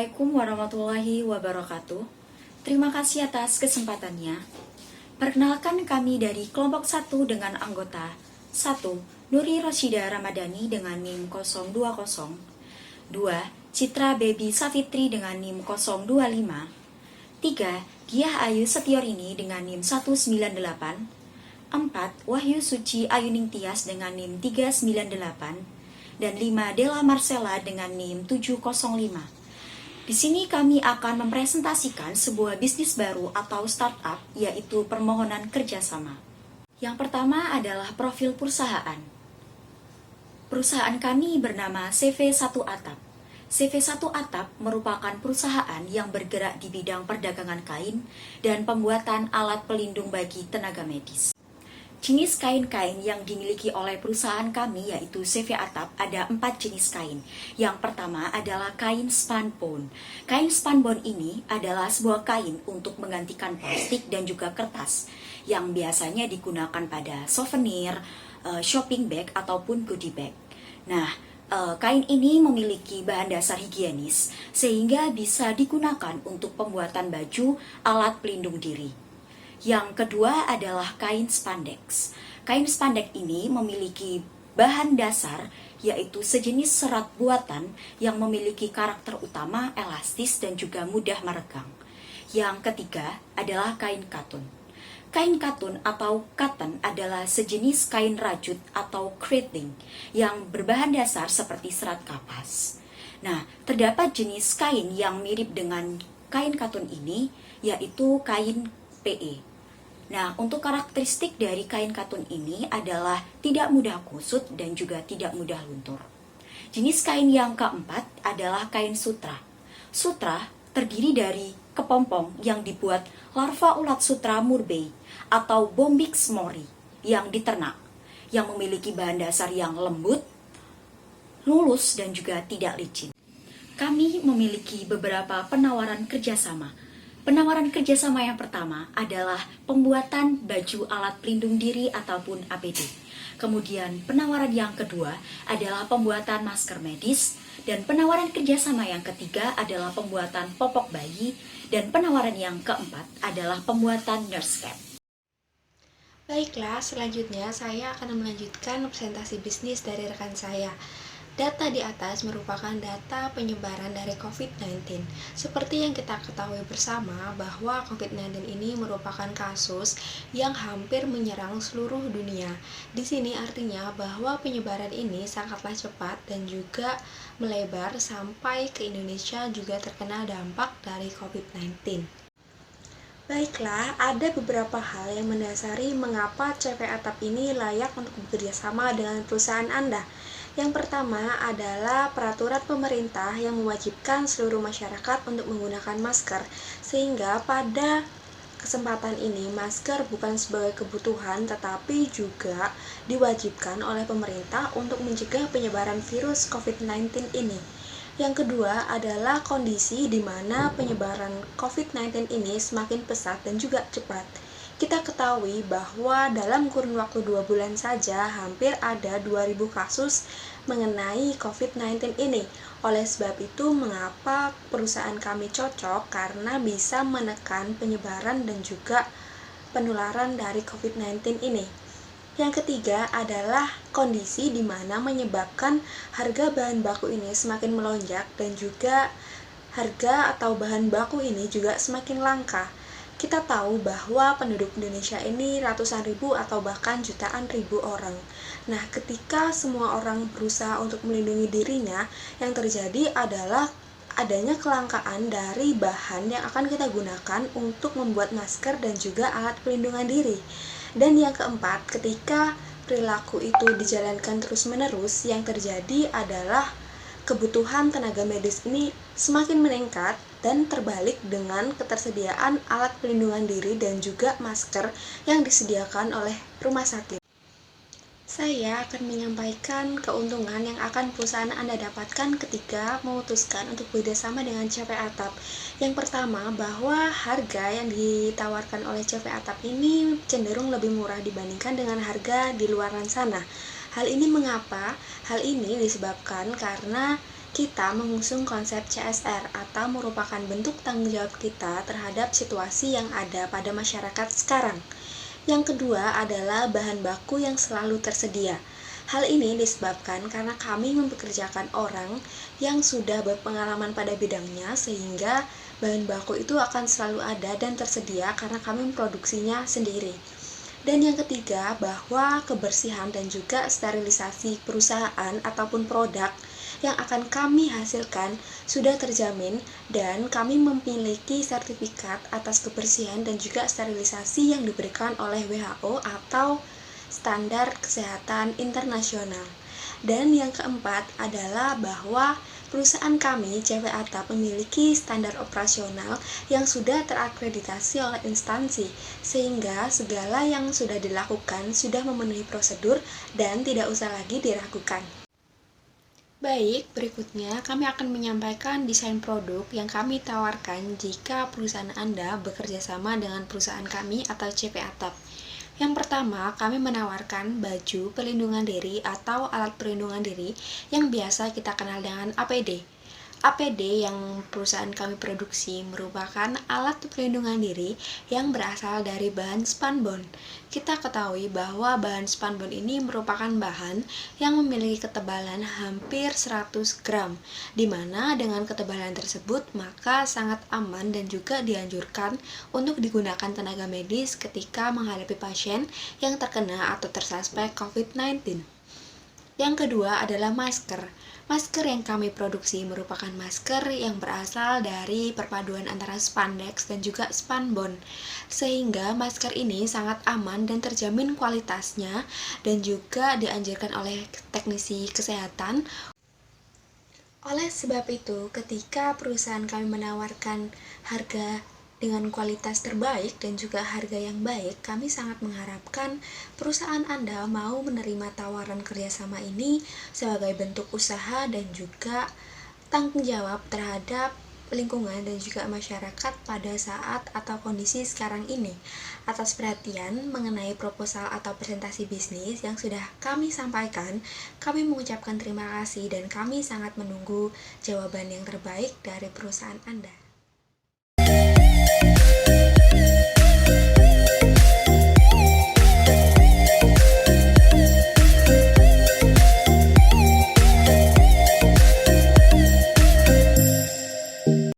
Assalamualaikum warahmatullahi wabarakatuh. Terima kasih atas kesempatannya. Perkenalkan kami dari kelompok 1 dengan anggota 1. Nuri Rosyida Ramadhani dengan NIM 020, 2. Citra Baby Safitri dengan NIM 025, 3. Giah Ayu Setiorini dengan NIM 198, 4. Wahyu Suci Ayuning Tias dengan NIM 398, dan 5. Della Marcella dengan NIM 705. Di sini kami akan mempresentasikan sebuah bisnis baru atau startup, yaitu permohonan kerjasama. Yang pertama adalah profil perusahaan. Perusahaan kami bernama CV1 Atap. CV1 Atap merupakan perusahaan yang bergerak di bidang perdagangan kain dan pembuatan alat pelindung bagi tenaga medis. Jenis kain-kain yang dimiliki oleh perusahaan kami yaitu CV Atap ada 4 jenis kain. Yang pertama adalah kain spunbond. Kain spunbond ini adalah sebuah kain untuk menggantikan plastik dan juga kertas yang biasanya digunakan pada souvenir, shopping bag ataupun goodie bag. Nah, kain ini memiliki bahan dasar higienis sehingga bisa digunakan untuk pembuatan baju, alat pelindung diri. Yang kedua adalah kain spandex. Kain spandex ini memiliki bahan dasar yaitu sejenis serat buatan yang memiliki karakter utama elastis dan juga mudah meregang. Yang ketiga adalah kain katun. Kain katun atau cotton adalah sejenis kain rajut atau clothing yang berbahan dasar seperti serat kapas. Nah, terdapat jenis kain yang mirip dengan kain katun ini yaitu kain PE. Nah, untuk karakteristik dari kain katun ini adalah tidak mudah kusut dan juga tidak mudah luntur. Jenis kain yang keempat adalah kain sutra. Sutra terdiri dari kepompong yang dibuat larva ulat sutra murbei atau Bombyx mori yang diternak, yang memiliki bahan dasar yang lembut, mulus dan juga tidak licin. Kami memiliki beberapa penawaran kerjasama. Penawaran kerjasama yang pertama adalah pembuatan baju alat pelindung diri ataupun APD. Kemudian penawaran yang kedua adalah pembuatan masker medis. Dan penawaran kerjasama yang ketiga adalah pembuatan popok bayi. Dan penawaran yang keempat adalah pembuatan nurse cap. Baiklah, selanjutnya saya akan melanjutkan presentasi bisnis dari rekan saya. Data di atas merupakan data penyebaran dari COVID-19. Seperti yang kita ketahui bersama bahwa COVID-19 ini merupakan kasus yang hampir menyerang seluruh dunia. Di sini artinya bahwa penyebaran ini sangatlah cepat dan juga melebar sampai ke Indonesia juga terkena dampak dari COVID-19. Baiklah, ada beberapa hal yang mendasari mengapa CV Atap ini layak untuk bekerja sama dengan perusahaan Anda. Yang pertama adalah peraturan pemerintah yang mewajibkan seluruh masyarakat untuk menggunakan masker, sehingga pada kesempatan ini masker bukan sebagai kebutuhan tetapi juga diwajibkan oleh pemerintah untuk mencegah penyebaran virus COVID-19 ini. Yang kedua adalah kondisi di mana penyebaran COVID-19 ini semakin pesat dan juga cepat. Kita ketahui bahwa dalam kurun waktu 2 bulan saja hampir ada 2.000 kasus mengenai COVID-19 ini. Oleh sebab itu, mengapa perusahaan kami cocok? Karena bisa menekan penyebaran dan juga penularan dari COVID-19 ini. Yang ketiga adalah kondisi di mana menyebabkan harga bahan baku ini semakin melonjak dan juga harga atau bahan baku ini juga semakin langka. Kita tahu bahwa penduduk Indonesia ini ratusan ribu atau bahkan jutaan ribu orang. Nah, ketika semua orang berusaha untuk melindungi dirinya, yang terjadi adalah adanya kelangkaan dari bahan yang akan kita gunakan untuk membuat masker dan juga alat pelindungan diri. Dan yang keempat, ketika perilaku itu dijalankan terus-menerus, yang terjadi adalah kebutuhan tenaga medis ini semakin meningkat dan terbalik dengan ketersediaan alat pelindungan diri dan juga masker yang disediakan oleh rumah sakit. Saya akan menyampaikan keuntungan yang akan perusahaan Anda dapatkan ketika memutuskan untuk bekerjasama dengan CV Atap. Yang pertama, bahwa harga yang ditawarkan oleh CV Atap ini cenderung lebih murah dibandingkan dengan harga di luaran sana. Hal ini mengapa? Hal ini disebabkan karena kita mengusung konsep CSR atau merupakan bentuk tanggung jawab kita terhadap situasi yang ada pada masyarakat sekarang. Yang kedua adalah bahan baku yang selalu tersedia. Hal ini disebabkan karena kami mempekerjakan orang yang sudah berpengalaman pada bidangnya sehingga bahan baku itu akan selalu ada dan tersedia karena kami memproduksinya sendiri. Dan yang ketiga, bahwa kebersihan dan juga sterilisasi perusahaan ataupun produk yang akan kami hasilkan sudah terjamin dan kami memiliki sertifikat atas kebersihan dan juga sterilisasi yang diberikan oleh WHO atau standar kesehatan internasional. Dan yang keempat adalah bahwa perusahaan kami, CV Atap, memiliki standar operasional yang sudah terakreditasi oleh instansi, sehingga segala yang sudah dilakukan sudah memenuhi prosedur dan tidak usah lagi diragukan. Baik, berikutnya kami akan menyampaikan desain produk yang kami tawarkan jika perusahaan Anda bekerja sama dengan perusahaan kami atau CV Atap. Yang pertama, kami menawarkan baju pelindungan diri atau alat pelindungan diri yang biasa kita kenal dengan APD. APD yang perusahaan kami produksi merupakan alat pelindungan diri yang berasal dari bahan spunbond. Kita ketahui bahwa bahan spunbond ini merupakan bahan yang memiliki ketebalan hampir 100 gram, di mana dengan ketebalan tersebut maka sangat aman dan juga dianjurkan untuk digunakan tenaga medis ketika menghadapi pasien yang terkena atau tersuspek COVID-19. Yang kedua adalah masker. Masker yang kami produksi merupakan masker yang berasal dari perpaduan antara spandex dan juga spunbond, sehingga masker ini sangat aman dan terjamin kualitasnya dan juga dianjurkan oleh teknisi kesehatan. Oleh sebab itu, ketika perusahaan kami menawarkan harga dengan kualitas terbaik dan juga harga yang baik, kami sangat mengharapkan perusahaan Anda mau menerima tawaran kerjasama ini sebagai bentuk usaha dan juga tanggung jawab terhadap lingkungan dan juga masyarakat pada saat atau kondisi sekarang ini. Atas perhatian mengenai proposal atau presentasi bisnis yang sudah kami sampaikan, kami mengucapkan terima kasih dan kami sangat menunggu jawaban yang terbaik dari perusahaan Anda.